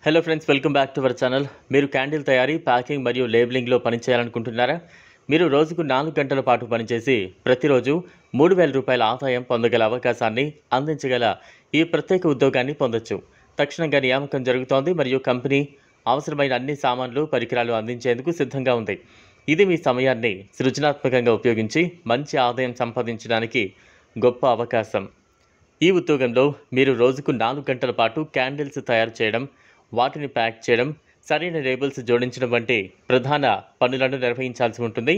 Hello friends, welcome back to our channel. మీరు candle తయారీ, packing మరియు లేబులింగ్లో పనిచేయాలనుకుంటున్నారా? మీరు రోజుకు 4 గంటల పాటు పనిచేసి ప్రతిరోజు 3,000 రూపాయల ఆదాయం పొందగల అవకాశాన్ని అందించగల ఈ ప్రత్యేక ఉద్యోగాన్ని పొందొచ్చు. తక్షణంగా నియామకం జరుగుతోంది మరియు కంపెనీ అవసరమైన అన్ని సామాన్లు, పరికరాలు అందించేందుకు సిద్ధంగా ఉంది. ఇది మీ సమయాన్ని సృజనాత్మకంగా ఉపయోగించి మంచి ఆదాయం సంపాదించడానికి గొప్ప అవకాశం. ఈ ఉద్యోగంలో మీరు రోజుకు 4 గంటల పాటు క్యాండిల్స్ తయారు చేయడం, వాటిని ప్యాక్ చేయడం, సరైన లేబుల్స్ జోడించడం వంటి ప్రధాన పనులను నిర్వహించాల్సి ఉంటుంది.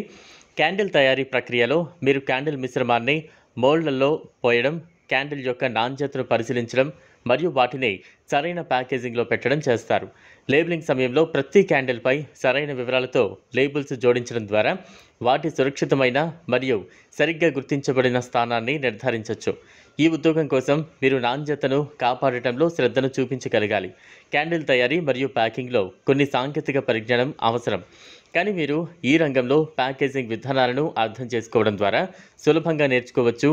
క్యాండిల్ తయారీ ప్రక్రియలో మీరు క్యాండిల్ మిశ్రమాన్ని మోల్డ్లలో పోయడం, క్యాండిల్ యొక్క నాణ్యతను పరిశీలించడం మరియు వాటిని సరైన ప్యాకేజింగ్లో పెట్టడం చేస్తారు. లేబులింగ్ సమయంలో ప్రతి క్యాండిల్పై సరైన వివరాలతో లేబుల్స్ జోడించడం ద్వారా వాటి సురక్షితమైన మరియు సరిగ్గా గుర్తించబడిన స్థానాన్ని నిర్ధారించవచ్చు. ఈ ఉద్యోగం కోసం మీరు నాణ్యతను కాపాడటంలో శ్రద్ధను చూపించగలగాలి. క్యాండిల్ తయారీ మరియు ప్యాకింగ్లో కొన్ని సాంకేతిక పరిజ్ఞానం అవసరం, కానీ మీరు ఈ రంగంలో ప్యాకేజింగ్ విధానాలను అర్థం చేసుకోవడం ద్వారా సులభంగా నేర్చుకోవచ్చు.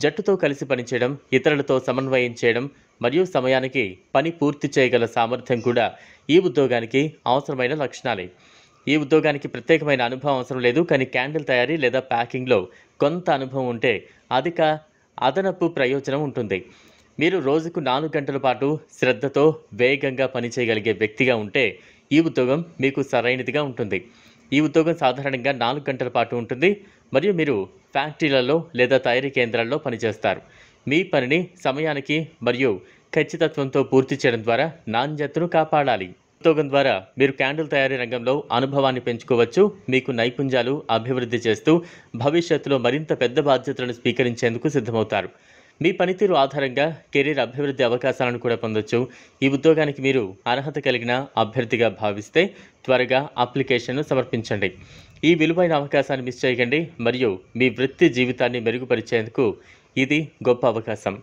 జట్టుతో కలిసి పనిచేయడం, ఇతరులతో సమన్వయం చేయడం మరియు సమయానికి పని పూర్తి చేయగల సామర్థ్యం కూడా ఈ ఉద్యోగానికి అవసరమైన లక్షణాలే. ఈ ఉద్యోగానికి ప్రత్యేకమైన అనుభవం అవసరం లేదు, కానీ క్యాండిల్ తయారీ లేదా ప్యాకింగ్లో కొంత అనుభవం ఉంటే అదనపు ప్రయోజనం ఉంటుంది. మీరు రోజుకు 4 గంటల పాటు శ్రద్ధతో వేగంగా పనిచేయగలిగే వ్యక్తిగా ఉంటే ఈ ఉద్యోగం మీకు సరైనదిగా ఉంటుంది. ఈ ఉద్యోగం సాధారణంగా 4 గంటల పాటు ఉంటుంది మరియు మీరు ఫ్యాక్టరీలలో లేదా తయారీ కేంద్రాల్లో పనిచేస్తారు. మీ పనిని సమయానికి మరియు ఖచ్చితత్వంతో పూర్తి చేయడం ద్వారా నాణ్యతను కాపాడాలి. ఉద్యోగం ద్వారా మీరు క్యాండిల్ తయారీ రంగంలో అనుభవాన్ని పెంచుకోవచ్చు. మీకు నైపుణ్యాలు అభివృద్ధి చేస్తూ భవిష్యత్తులో మరింత పెద్ద బాధ్యతలను స్వీకరించేందుకు సిద్ధమవుతారు. మీ పనితీరు ఆధారంగా కెరీర్ అభివృద్ధి అవకాశాలను కూడా పొందొచ్చు. ఈ ఉద్యోగానికి మీరు అర్హత కలిగిన అభ్యర్థిగా భావిస్తే త్వరగా అప్లికేషన్ను సమర్పించండి. ఈ విలువైన అవకాశాన్ని మిస్ చేయకండి మరియు మీ వృత్తి జీవితాన్ని మెరుగుపరిచేందుకు ఇది గొప్ప అవకాశం.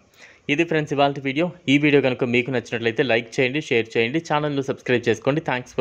ఇది ఫ్రెండ్స్ ఇవాల్టి వీడియో. ఈ వీడియో కనుక మీకు నచ్చినట్లయితే లైక్ చేయండి, షేర్ చేయండి, ఛానల్ను సబ్స్క్రైబ్ చేసుకోండి. థ్యాంక్స్.